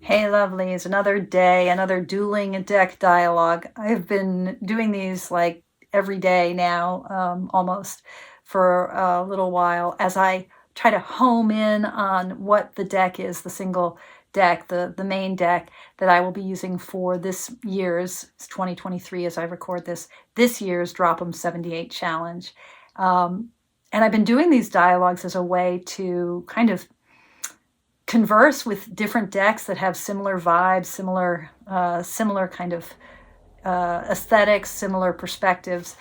Hey lovelies, another day, another dueling deck dialogue. I've been doing these like every day now, almost for a little while as I try to home in on what the deck is, the single deck, the main deck that I will be using for this year's, it's 2023 as I record this year's Drop 'em 78 challenge. And I've been doing these dialogues as a way to kind of converse with different decks that have similar vibes, similar kind of aesthetics, similar perspectives,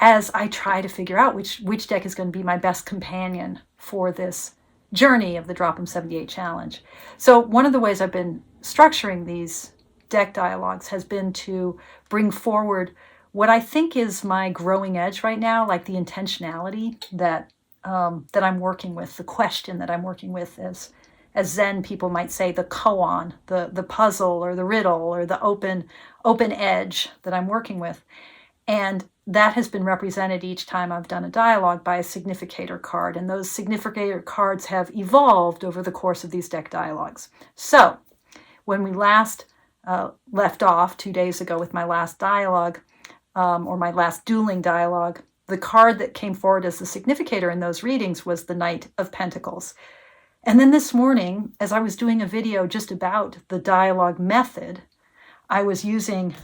as I try to figure out which deck is going to be my best companion for this journey of the Drop 'em 78 challenge. So one of the ways I've been structuring these deck dialogues has been to bring forward what I think is my growing edge right now, like the intentionality that I'm working with, the question that I'm working with, as Zen people might say, the koan, the puzzle or the riddle or the open edge that I'm working with. And that has been represented each time I've done a dialogue by a significator card. And those significator cards have evolved over the course of these deck dialogues. So when we last left off 2 days ago with my last dialogue, or my last dueling dialogue, the card that came forward as the significator in those readings was the Knight of Pentacles. And then this morning, as I was doing a video just about the dialogue method, I was using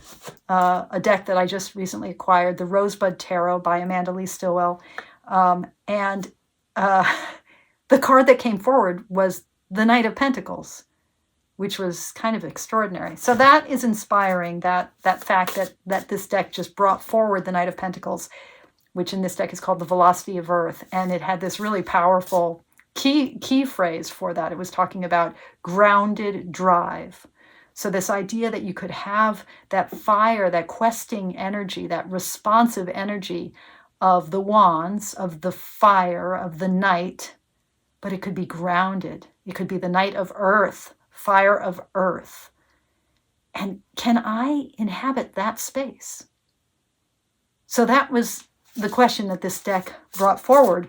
a deck that I just recently acquired, the Rosebud Tarot by Amanda Lee Stillwell. And the card that came forward was the Knight of Pentacles, which was kind of extraordinary. So that is inspiring, that fact that this deck just brought forward the Knight of Pentacles, which in this deck is called the Velocity of Earth. And it had this really powerful key phrase for that. It was talking about grounded drive. So this idea that you could have that fire, that questing energy, that responsive energy of the wands, of the fire, of the night, but it could be grounded. It could be the Knight of Earth, fire of earth. And can I inhabit that space? So that was the question that this deck brought forward,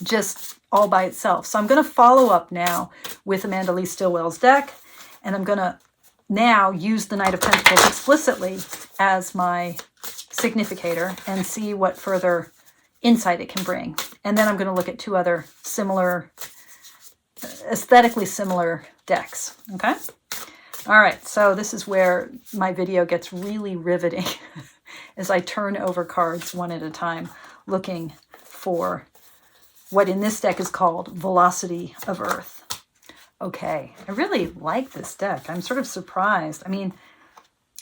just all by itself. So I'm going to follow up now with Amanda Lee Stillwell's deck, and I'm going to now use the Knight of Pentacles explicitly as my significator and see what further insight it can bring. And then I'm going to look at two other similar, aesthetically similar decks. Okay? All right, so this is where my video gets really riveting as I turn over cards one at a time, looking for what in this deck is called Velocity of Earth. Okay, I really like this deck. I'm sort of surprised. I mean,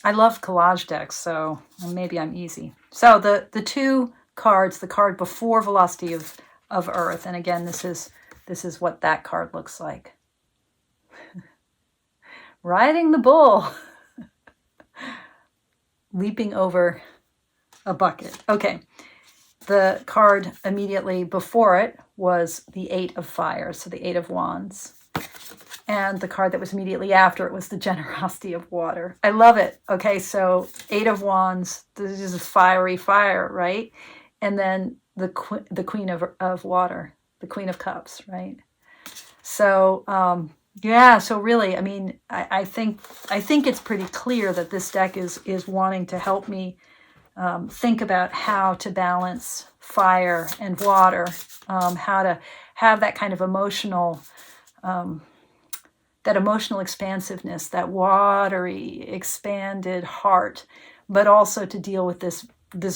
I love collage decks, so maybe I'm easy. So the two cards, the card before Velocity of Earth, and again, this is what that card looks like. Riding the bull. Leaping over a bucket. Okay. The card immediately before it was the Eight of Fire, so the Eight of Wands. And the card that was immediately after it was the Generosity of Water. I love it. Okay, so Eight of Wands, this is fiery fire, right? And then the Queen of Water, the Queen of Cups, right? So, yeah, so really, I mean, I think it's pretty clear that this deck is wanting to help me think about how to balance fire and water, how to have that kind of emotional expansiveness, that watery, expanded heart, but also to deal with this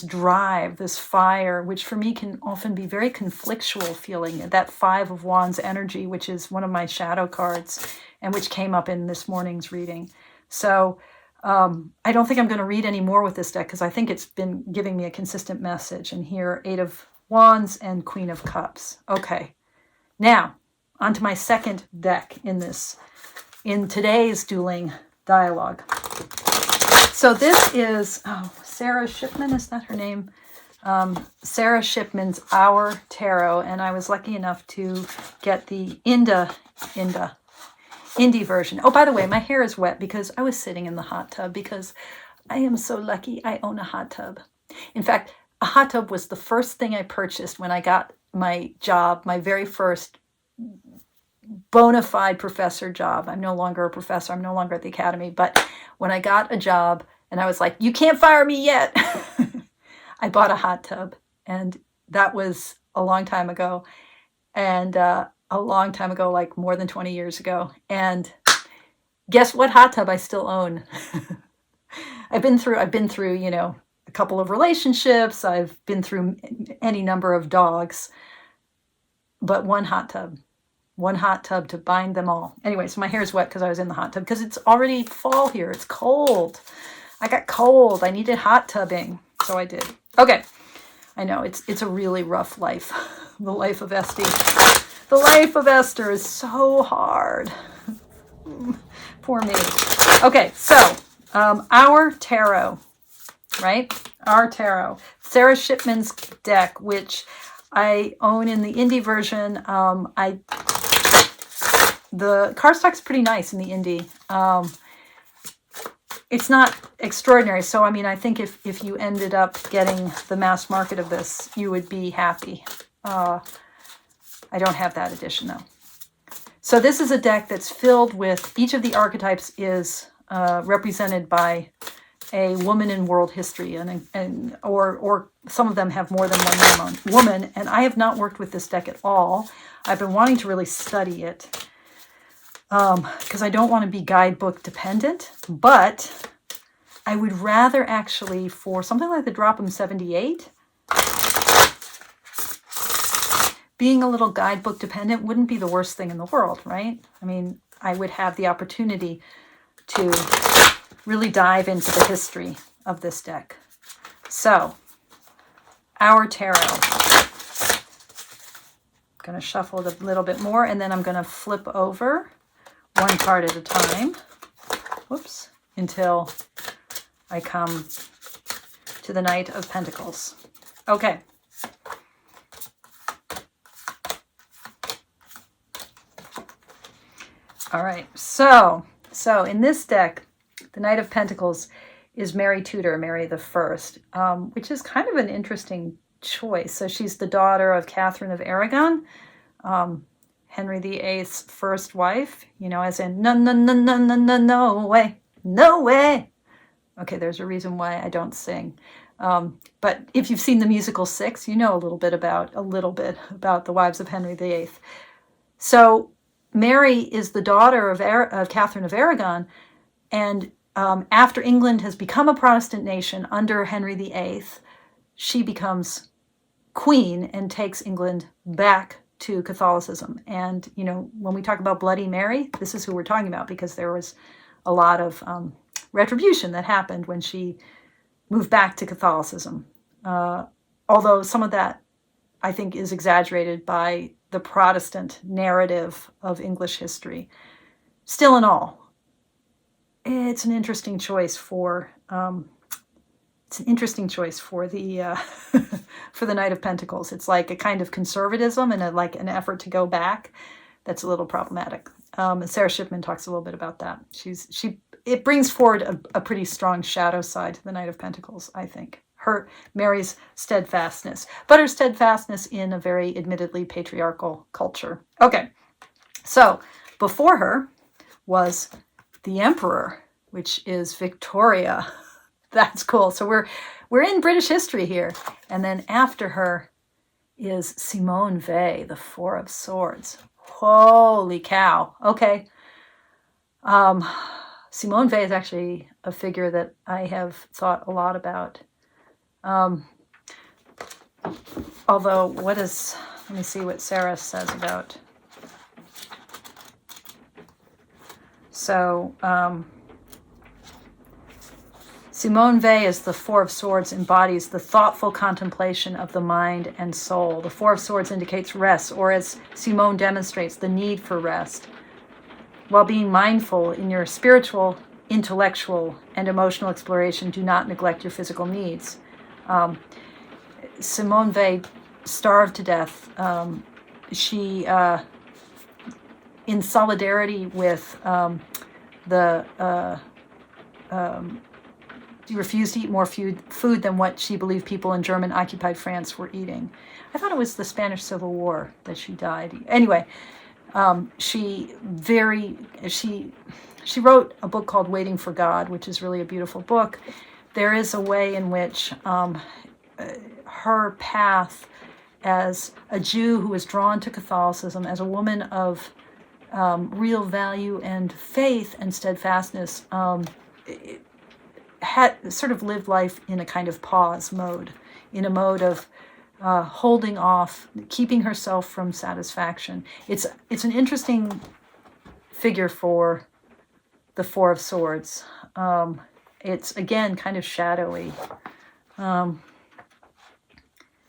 drive, this fire, which for me can often be very conflictual feeling, that Five of Wands energy, which is one of my shadow cards and which came up in this morning's reading. So I don't think I'm going to read any more with this deck because I think it's been giving me a consistent message. And here, Eight of Wands and Queen of Cups. Okay, now on to my second deck in today's dueling dialogue. So this is Sarah Shipman, is that her name? Sarah Shipman's Our Tarot, and I was lucky enough to get the indie version. Oh, by the way, my hair is wet because I was sitting in the hot tub because I am so lucky I own a hot tub. In fact, a hot tub was the first thing I purchased when I got my job, my very first bona fide professor job. I'm no longer a professor. I'm no longer at the academy. But when I got a job and I was like, you can't fire me yet, I bought a hot tub. And that was a long time ago. And a long time ago, like more than 20 years ago. And guess what hot tub I still own? I've been through, you know, a couple of relationships. I've been through any number of dogs, but one hot tub to bind them all. Anyway, so my hair is wet because I was in the hot tub because it's already fall here. It's cold. I got cold. I needed hot tubbing. So I did. Okay. I know it's a really rough life. The life of Esty. The life of Esther is so hard. Poor me. Okay, so our tarot, right? Our tarot. Sarah Shipman's deck, which I own in the indie version. The cardstock's pretty nice in the indie. It's not extraordinary. So, I mean, I think if you ended up getting the mass market of this, you would be happy. I don't have that edition, though. So this is a deck that's filled with, each of the archetypes is represented by a woman in world history, or some of them have more than one woman. And I have not worked with this deck at all. I've been wanting to really study it because I don't want to be guidebook dependent, but I would rather actually, for something like the Drop 'em 78, being a little guidebook dependent wouldn't be the worst thing in the world, right? I mean, I would have the opportunity to really dive into the history of this deck. So, our tarot. I'm going to shuffle it a little bit more, and then I'm going to flip over one card at a time. Whoops. Until I come to the Knight of Pentacles. Okay. All right. So in this deck, the Knight of Pentacles is Mary Tudor, Mary the First, which is kind of an interesting choice. So she's the daughter of Catherine of Aragon, Henry VIII's first wife, you know, as in, no way, no way. Okay, there's a reason why I don't sing. But if you've seen the musical Six, you know a little bit about the wives of Henry VIII. So Mary is the daughter of Catherine of Aragon, and after England has become a Protestant nation under Henry VIII, she becomes queen and takes England back to Catholicism. And, you know, when we talk about Bloody Mary, this is who we're talking about, because there was a lot of retribution that happened when she moved back to Catholicism. Although some of that, I think, is exaggerated by the Protestant narrative of English history. Still in all, it's an interesting choice for the for the Knight of Pentacles. It's like a kind of conservatism and like an effort to go back. That's a little problematic. And Sarah Shipman talks a little bit about that. It brings forward a pretty strong shadow side to the Knight of Pentacles, I think. Mary's steadfastness, but her steadfastness in a very admittedly patriarchal culture. Okay, so before her was the Emperor, which is Victoria. That's cool. So we're in British history here. And then after her is Simone Weil, the Four of Swords. Holy cow. Okay. Simone Weil is actually a figure that I have thought a lot about. Although, let me see what Sarah says about. So, Simone Weil as the Four of Swords embodies the thoughtful contemplation of the mind and soul. The Four of Swords indicates rest, or as Simone demonstrates, the need for rest, while being mindful in your spiritual, intellectual, and emotional exploration. Do not neglect your physical needs. Simone Weil starved to death. She, in solidarity with she refused to eat more food than what she believed people in German-occupied France were eating. I thought it was the Spanish Civil War that she died. Anyway, She very she wrote a book called Waiting for God, which is really a beautiful book. There is a way in which her path as a Jew who was drawn to Catholicism, as a woman of real value and faith and steadfastness, had sort of lived life in a kind of pause mode, in a mode of holding off, keeping herself from satisfaction. It's an interesting figure for the Four of Swords. It's, again, kind of shadowy.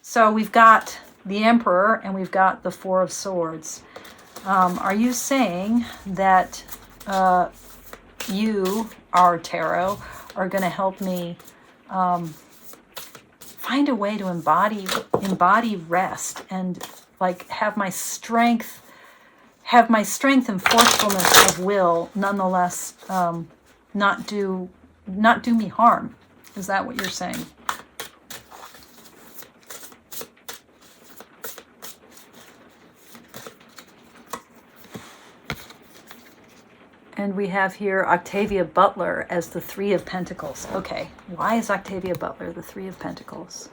So we've got the Emperor and we've got the Four of Swords. Are you saying that you, our tarot, are going to help me find a way to embody rest and like have my strength and forcefulness of will nonetheless not do me harm? Is that what you're saying? And we have here Octavia Butler as the Three of Pentacles. Okay, why is Octavia Butler the Three of Pentacles?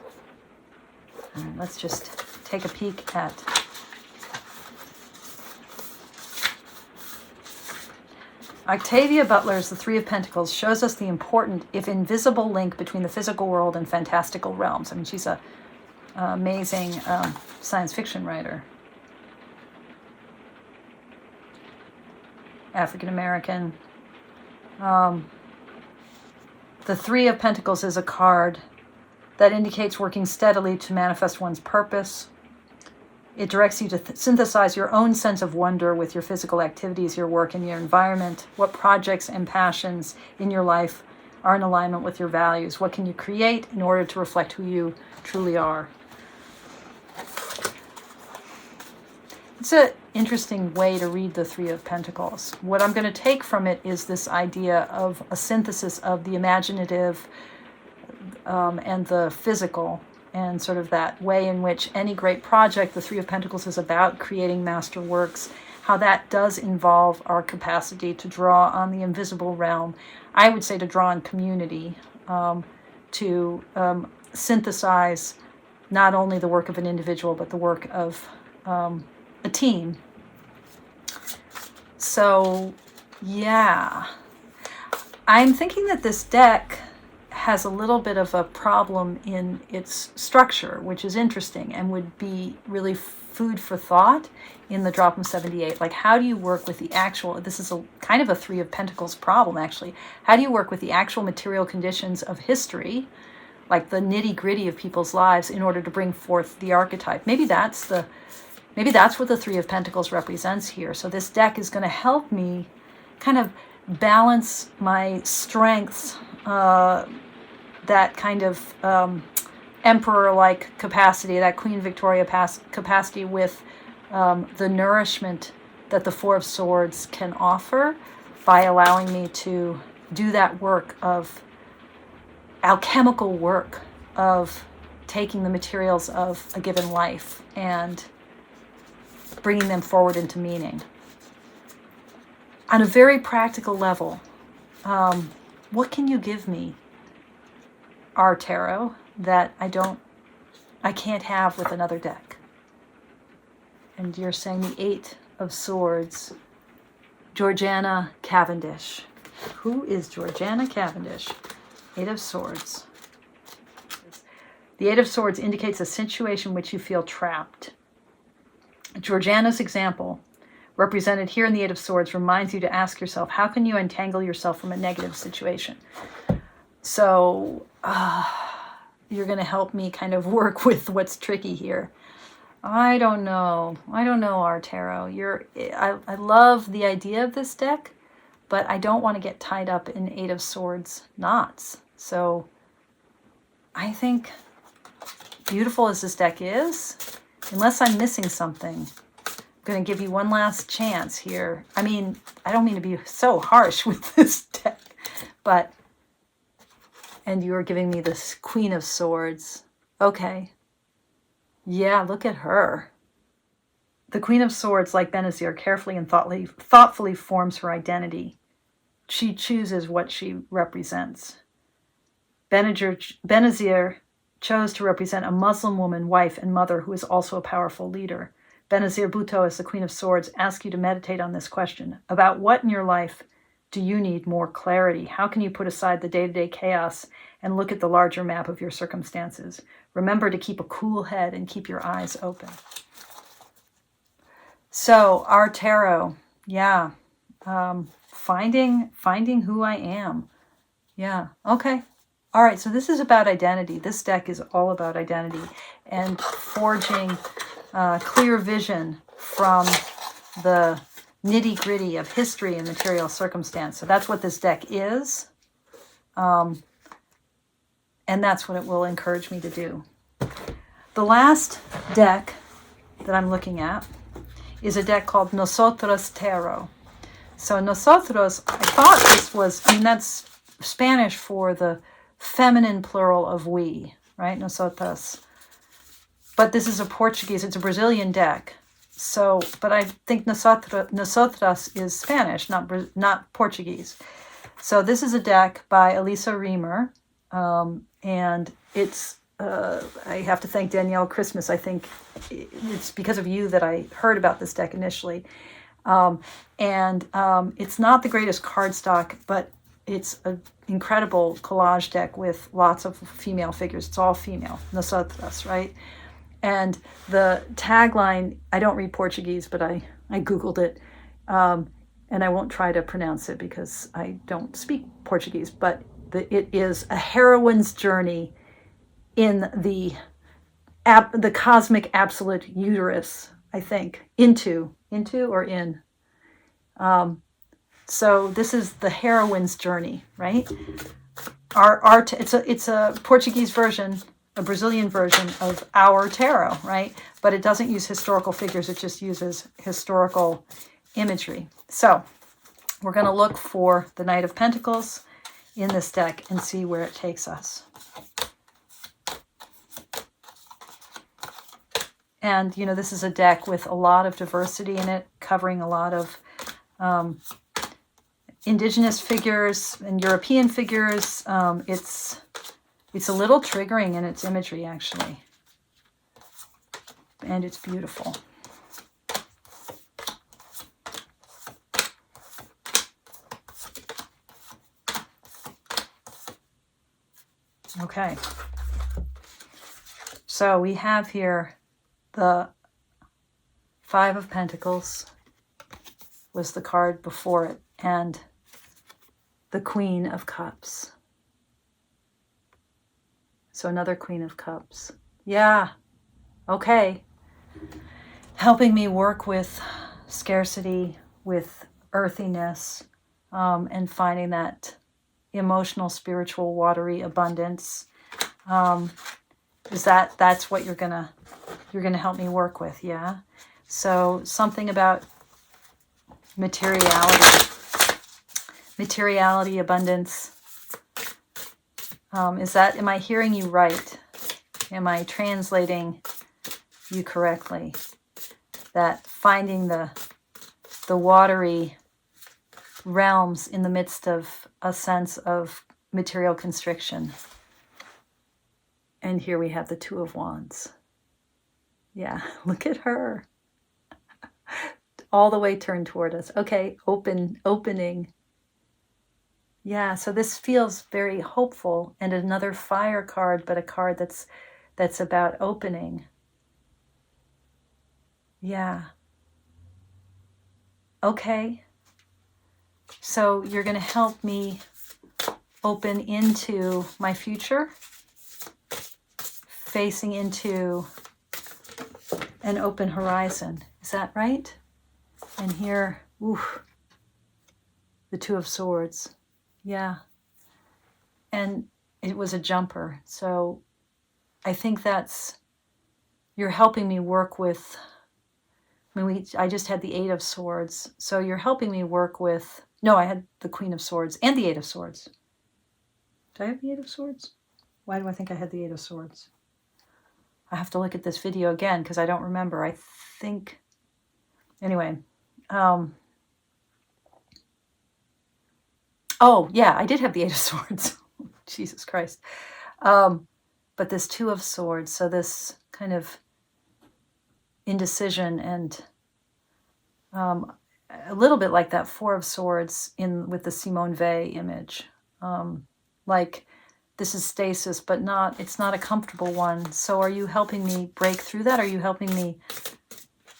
Let's just take a peek at Octavia Butler's The Three of Pentacles shows us the important, if invisible, link between the physical world and fantastical realms. I mean, she's an amazing science fiction writer. African American. The Three of Pentacles is a card that indicates working steadily to manifest one's purpose. It directs you to synthesize your own sense of wonder with your physical activities, your work, and your environment. What projects and passions in your life are in alignment with your values? What can you create in order to reflect who you truly are? It's an interesting way to read the Three of Pentacles. What I'm going to take from it is this idea of a synthesis of the imaginative and the physical, and sort of that way in which any great project, the Three of Pentacles, is about creating master works, how that does involve our capacity to draw on the invisible realm. I would say to draw on community, to synthesize not only the work of an individual, but the work of a team. So, yeah. I'm thinking that this deck has a little bit of a problem in its structure, which is interesting and would be really food for thought in the Drop 'em 78. Like, how do you work with the actual, this is a kind of a Three of Pentacles problem, actually. How do you work with the actual material conditions of history, like the nitty-gritty of people's lives, in order to bring forth the archetype? Maybe that's what the Three of Pentacles represents here. So this deck is going to help me kind of balance my strengths, that kind of emperor-like capacity, that Queen Victoria capacity, with the nourishment that the Four of Swords can offer, by allowing me to do that work of alchemical work of taking the materials of a given life and bringing them forward into meaning. On a very practical level, what can you give me, our tarot, that I can't have with another deck? And you're saying the Eight of Swords, Georgiana Cavendish. Who is Georgiana Cavendish? Eight of Swords. The Eight of Swords indicates a situation in which you feel trapped. Georgiana's example, represented here in the Eight of Swords, reminds you to ask yourself, how can you untangle yourself from a negative situation? So you're going to help me kind of work with what's tricky here. I don't know, our tarot. I love the idea of this deck, but I don't want to get tied up in Eight of Swords knots. So I think, beautiful as this deck is, unless I'm missing something, I'm going to give you one last chance here. I mean, I don't mean to be so harsh with this deck, but, and you're giving me this Queen of Swords. Okay. Yeah, look at her. The Queen of Swords, like Benazir, carefully and thoughtfully forms her identity. She chooses what she represents. Benazir chose to represent a Muslim woman, wife, and mother who is also a powerful leader. Benazir Bhutto, as the Queen of Swords, asks you to meditate on this question. About what in your life do you need more clarity? How can you put aside the day-to-day chaos and look at the larger map of your circumstances? Remember to keep a cool head and keep your eyes open. So, our tarot, yeah. Finding who I am. Yeah, okay. All right, so this is about identity. This deck is all about identity and forging clear vision from the nitty-gritty of history and material circumstance. So that's what this deck is. And that's what it will encourage me to do. The last deck that I'm looking at is a deck called Nosotras Tarot. So Nosotros, I thought this was, that's Spanish for the feminine plural of we, right? Nosotras. But this is a Portuguese, it's a Brazilian deck. So, but I think Nosotras is Spanish, not Portuguese. So this is a deck by Elisa Reamer, and it's, I have to thank Danielle Christmas. I think it's because of you that I heard about this deck initially. It's not the greatest cardstock, but it's an incredible collage deck with lots of female figures. It's all female, Nosotras, right? And the tagline, I don't read Portuguese, but I Googled it. And I won't try to pronounce it because I don't speak Portuguese, but it is a heroine's journey in the cosmic absolute uterus, I think. Into or in. So this is the heroine's journey, right? It's a Portuguese version, a Brazilian version of our tarot, right? But it doesn't use historical figures, it just uses historical imagery. So we're going to look for the Knight of Pentacles in this deck and see where it takes us. And, this is a deck with a lot of diversity in it, covering a lot of indigenous figures and European figures. It's a little triggering in its imagery, actually. And it's beautiful. Okay. So we have here the Five of Pentacles was the card before it, and the Queen of Cups. So another Queen of Cups. Yeah. Okay. Helping me work with scarcity, with earthiness, and finding that emotional, spiritual, watery abundance. That's what you're gonna help me work with, yeah? So something about materiality, abundance. Am I hearing you right? Am I translating you correctly? That finding the watery realms in the midst of a sense of material constriction. And here we have the Two of Wands. Yeah, look at her. All the way turned toward us. Okay, opening. Yeah, so this feels very hopeful, and another fire card, but a card that's about opening. Yeah. Okay. So you're going to help me open into my future, facing into an open horizon. Is that right? And here, the Two of Swords. Yeah. And it was a jumper. So I think you're helping me work with, I just had the Eight of Swords. So you're helping me work with, no, I had the Queen of Swords and the Eight of Swords. Did I have the Eight of Swords? Why do I think I had the Eight of Swords? I have to look at this video again because I don't remember. I think Anyway, um, oh yeah, I did have the Eight of Swords. Jesus Christ. Um, but this Two of Swords, so this kind of indecision and um, a little bit like that Four of Swords in with the Simone Weil image. Like this is stasis, but it's not a comfortable one. So are you helping me break through that? Are you helping me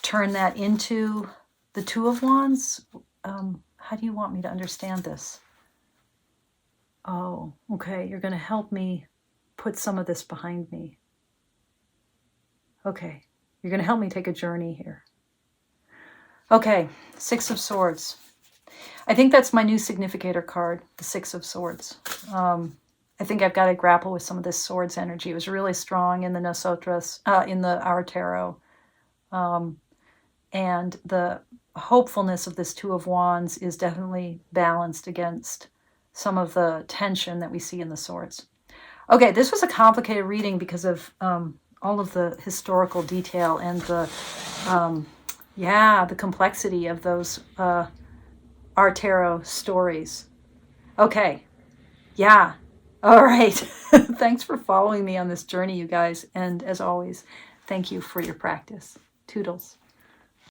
turn that into the Two of Wands? How do you want me to understand this? Oh, okay. You're going to help me put some of this behind me. Okay. You're going to help me take a journey here. Okay. Six of Swords. I think that's my new significator card, the Six of Swords. I think I've got to grapple with some of this swords energy. It was really strong in the Nosotras, in our tarot. And the hopefulness of this Two of Wands is definitely balanced against some of the tension that we see in the swords. Okay, this was a complicated reading because of all of the historical detail and the complexity of those our tarot stories. Okay, yeah. All right. Thanks for following me on this journey, you guys. And as always, thank you for your practice. Toodles.